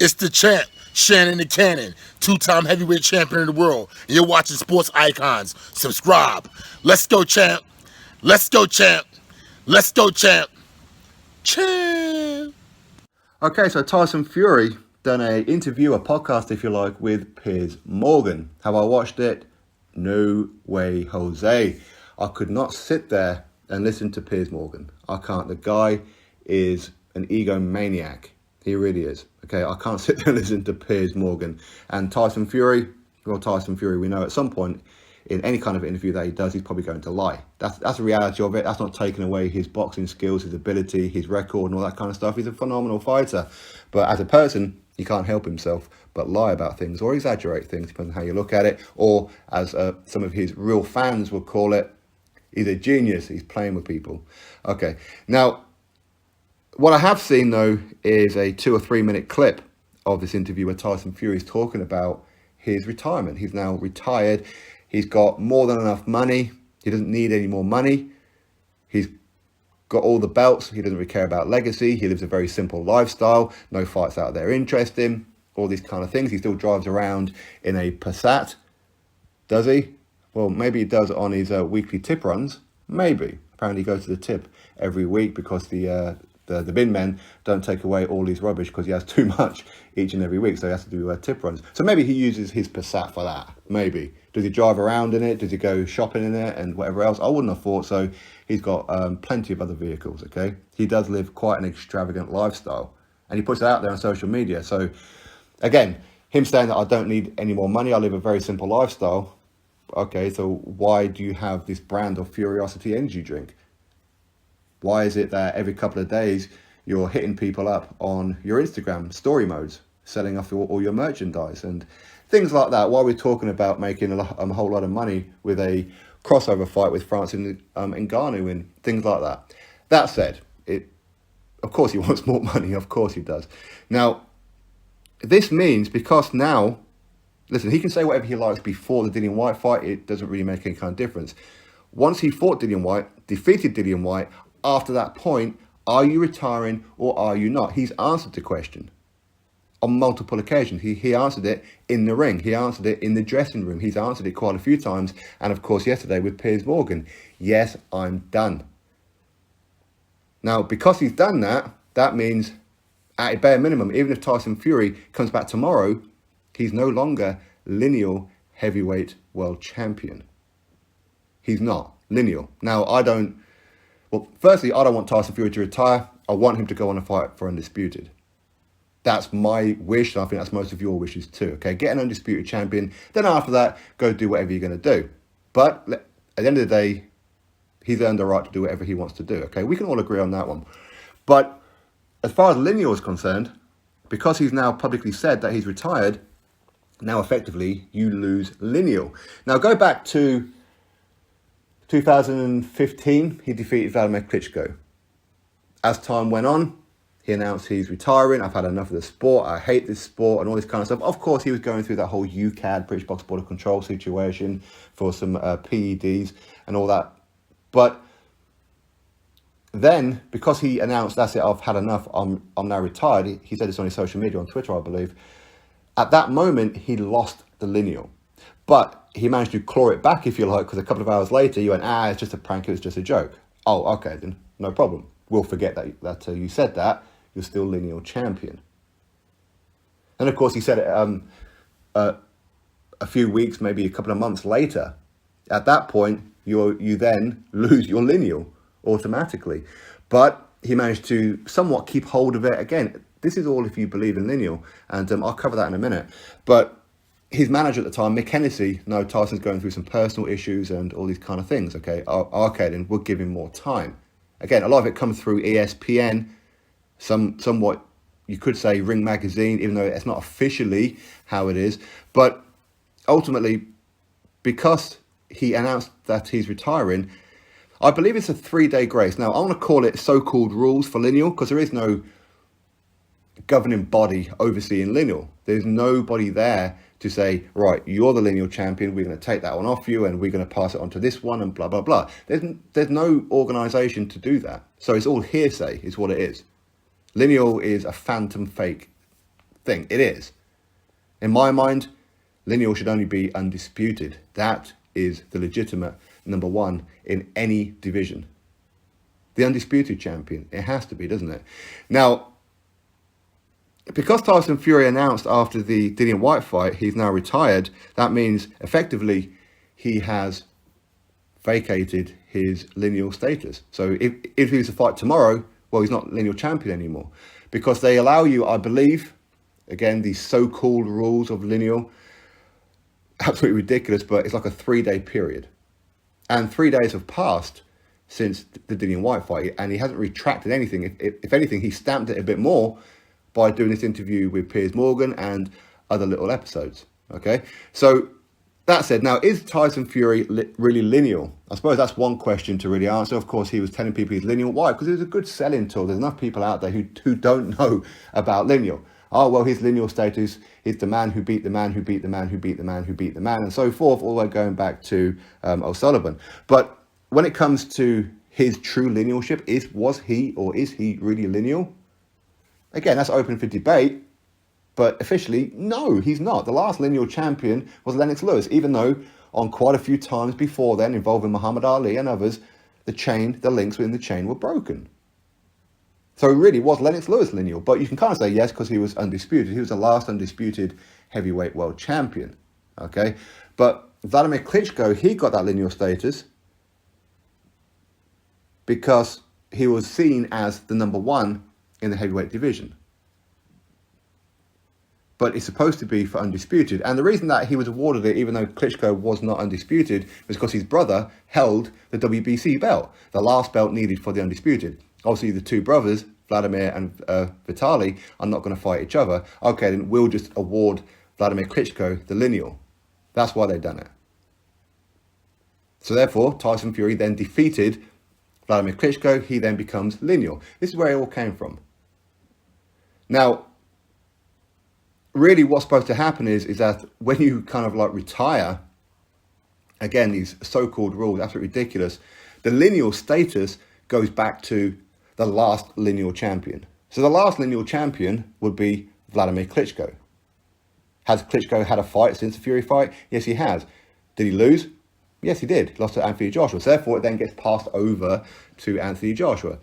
It's the champ, Shannon the Cannon, two-time heavyweight champion of the world. And you're watching Sports Icons. Subscribe. Let's go, champ. Let's go, champ. Let's go, champ. Champ. Okay, so Tyson Fury done a interview, a podcast, if you like, with Piers Morgan. Have I watched it? No way, Jose. I could not sit there and listen to Piers Morgan. I can't. The guy is an egomaniac. He really is. Okay, I can't sit there and listen to Piers Morgan. And Tyson Fury, well, Tyson Fury, we know at some point in any kind of interview that he does, he's probably going to lie. That's the reality of it. That's not taking away his boxing skills, his ability, his record and all that kind of stuff. He's a phenomenal fighter. But as a person, he can't help himself but lie about things or exaggerate things, depending on how you look at it. Or as some of his real fans would call it, he's a genius. He's playing with people. Okay, now, what I have seen, though, is a 2 or 3 minute clip of this interview where Tyson Fury is talking about his retirement. He's now retired. He's got more than enough money. He doesn't need any more money. He's got all the belts. He doesn't really care about legacy. He lives a very simple lifestyle. No fights out there interest him. All these kind of things. He still drives around in a Passat. Does he? Well, maybe he does on his weekly tip runs. Maybe. Apparently he goes to the tip every week because the bin men don't take away all his rubbish because he has too much each and every week, so he has to do tip runs. So maybe he uses his Passat for that. Maybe. Does he drive around in it? Does he go shopping in it and whatever else? I wouldn't have thought so. He's got plenty of other vehicles, okay? He does live quite an extravagant lifestyle, and he puts it out there on social media. So, again, him saying that I don't need any more money, I live a very simple lifestyle. Okay, so why do you have this brand of Furiosity energy drink? Why is it that every couple of days you're hitting people up on your Instagram story modes, selling off all your merchandise and things like that? While we're talking about making a whole lot of money with a crossover fight with France and Ngannou and things like that. That said, of course he wants more money. Of course he does. Now, this means because now, listen, he can say whatever he likes before the Dillian Whyte fight. It doesn't really make any kind of difference. Once he fought Dillian Whyte, defeated Dillian Whyte, after that point, are you retiring or are you not? He's answered the question on multiple occasions. He answered it in the ring. He answered it in the dressing room. He's answered it quite a few times. And of course, yesterday with Piers Morgan. Yes, I'm done. Now, because he's done that, that means at a bare minimum, even if Tyson Fury comes back tomorrow, he's no longer Lineal heavyweight world champion. He's not Lineal. Now, firstly, I don't want Tyson Fury to retire. I want him to go on and fight for Undisputed. That's my wish, and I think that's most of your wishes too. Okay, get an Undisputed champion. Then after that, go do whatever you're going to do. But at the end of the day, he's earned the right to do whatever he wants to do. Okay, we can all agree on that one. But as far as Lineal is concerned, because he's now publicly said that he's retired, now effectively you lose Lineal. Now go back to 2015, he defeated Vladimir Klitschko. As time went on, he announced he's retiring. I've had enough of the sport. I hate this sport and all this kind of stuff. Of course, he was going through that whole UCAD, British Box Border Control situation for some PEDs and all that. But then, because he announced, that's it, I've had enough, I'm now retired. He said this on his social media, on Twitter, I believe. At that moment, he lost the Lineal. But he managed to claw it back, if you like, because a couple of hours later, you went, it's just a prank, it was just a joke. Oh, okay, then, no problem. We'll forget that you said that. You're still Lineal champion. And of course, he said it a few weeks, maybe a couple of months later. At that point, you then lose your Lineal automatically. But he managed to somewhat keep hold of it. Again, this is all if you believe in Lineal, and I'll cover that in a minute. But his manager at the time, Mick Hennessy, no, Tyson's going through some personal issues and all these kind of things, okay? Okay, then we'll give him more time. Again, a lot of it comes through ESPN, somewhat, you could say, Ring Magazine, even though it's not officially how it is. But ultimately, because he announced that he's retiring, I believe it's a 3-day grace. Now, I want to call it so-called rules for Lineal, because there is no governing body overseeing Lineal. There's nobody there to say, right, you're the Lineal champion, we're going to take that one off you and we're going to pass it on to this one and blah, blah, blah. There's no organisation to do that. So it's all hearsay is what it is. Lineal is a phantom fake thing. It is. In my mind, Lineal should only be undisputed. That is the legitimate number one in any division. The undisputed champion. It has to be, doesn't it? Now, because Tyson Fury announced after the Dillian Whyte fight he's now retired, that means effectively he has vacated his lineal status. So if he was to fight tomorrow, well, he's not lineal champion anymore. Because they allow you, I believe, again, these so-called rules of lineal, absolutely ridiculous, but it's like a 3-day period. And 3 days have passed since the Dillian Whyte fight, and he hasn't retracted anything. If anything, he stamped it a bit more by doing this interview with Piers Morgan and other little episodes. Okay, so that said, now is Tyson Fury really lineal? I suppose that's one question to really answer. Of course, he was telling people he's lineal. Why? Because it was a good selling tool. There's enough people out there who don't know about lineal. Oh, well, his lineal status is the man who beat the man who beat the man who beat the man who beat the man, and so forth, all the way going back to O'Sullivan. But when it comes to his true linealship, is he really lineal? Again, that's open for debate, but officially, no, he's not. The last lineal champion was Lennox Lewis, even though on quite a few times before then, involving Muhammad Ali and others, the links within the chain were broken. So it really was Lennox Lewis lineal, but you can kind of say yes because he was undisputed. He was the last undisputed heavyweight world champion, okay? But Vladimir Klitschko, he got that lineal status because he was seen as the number one in the heavyweight division. But it's supposed to be for undisputed. And the reason that he was awarded it, even though Klitschko was not undisputed, was because his brother held the WBC belt, the last belt needed for the undisputed. Obviously, the two brothers, Vladimir and Vitaly, are not going to fight each other. Okay, then we'll just award Vladimir Klitschko the lineal. That's why they've done it. So therefore, Tyson Fury then defeated Vladimir Klitschko. He then becomes lineal. This is where it all came from. Now, really what's supposed to happen is that when you kind of like retire, again, these so-called rules, absolutely ridiculous, the lineal status goes back to the last lineal champion. So the last lineal champion would be Vladimir Klitschko. Has Klitschko had a fight since the Fury fight? Yes, he has. Did he lose? Yes, he did. He lost to Anthony Joshua. So therefore, it then gets passed over to Anthony Joshua.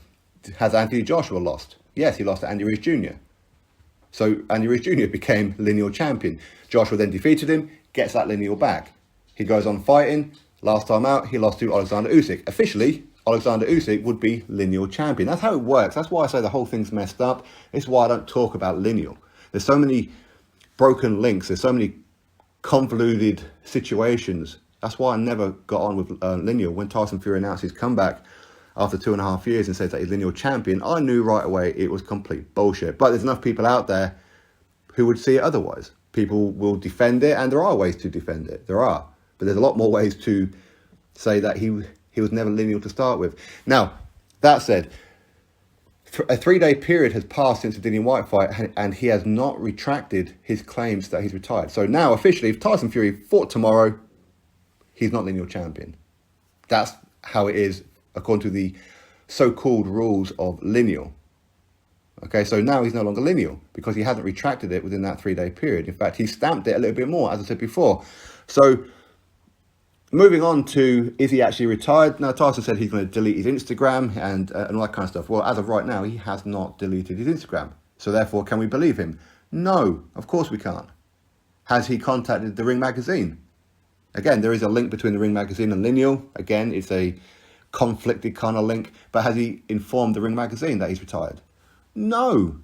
Has Anthony Joshua lost? Yes, he lost to Andy Ruiz Jr. So Andy Ruiz Jr. became lineal champion. Joshua then defeated him, gets that lineal back. He goes on fighting. Last time out, he lost to Alexander Usyk. Officially, Alexander Usyk would be lineal champion. That's how it works. That's why I say the whole thing's messed up. It's why I don't talk about lineal. There's so many broken links. There's so many convoluted situations. That's why I never got on with lineal. When Tyson Fury announced his comeback after 2.5 years and says that he's lineal champion, I knew right away it was complete bullshit. But there's enough people out there who would see it otherwise. People will defend it, and there are ways to defend it. There are. But there's a lot more ways to say that he was never lineal to start with. Now, that said, a 3-day period has passed since the Dillian Whyte fight, and he has not retracted his claims that he's retired. So now, officially, if Tyson Fury fought tomorrow, he's not lineal champion. That's how it is according to the so-called rules of lineal. Okay, so now he's no longer lineal because he hasn't retracted it within that 3-day period. In fact, he stamped it a little bit more, as I said before. So moving on to, is he actually retired? Now, Tyson said he's going to delete his Instagram and all that kind of stuff. Well, as of right now, he has not deleted his Instagram. So therefore, can we believe him? No, of course we can't. Has he contacted the Ring magazine? Again, there is a link between the Ring magazine and Lineal. Again, it's a conflicted kind of link. But has he informed the Ring magazine that he's retired? No.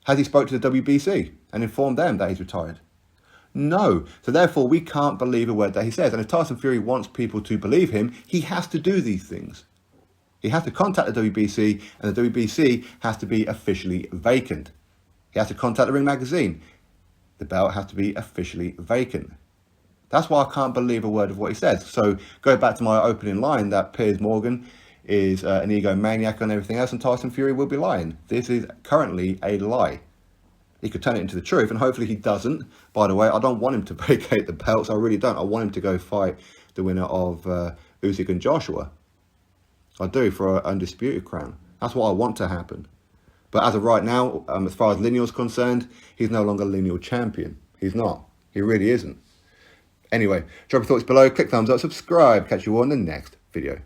Has he spoke to the WBC and informed them that he's retired? No. So therefore, we can't believe a word that he says. And if Tyson Fury wants people to believe him, he has to do these things. He has to contact the WBC, and the WBC has to be officially vacant. He has to contact the Ring magazine. The belt has to be officially vacant. That's why I can't believe a word of what he says. So go back to my opening line that Piers Morgan is an egomaniac and everything else, and Tyson Fury will be lying. This is currently a lie. He could turn it into the truth, and hopefully he doesn't. By the way, I don't want him to vacate the belts. I really don't. I want him to go fight the winner of Usyk and Joshua. I do, for an undisputed crown. That's what I want to happen. But as of right now, as far as Lineal's concerned, he's no longer Lineal champion. He's not. He really isn't. Anyway, drop your thoughts below, click thumbs up, subscribe. Catch you all in the next video.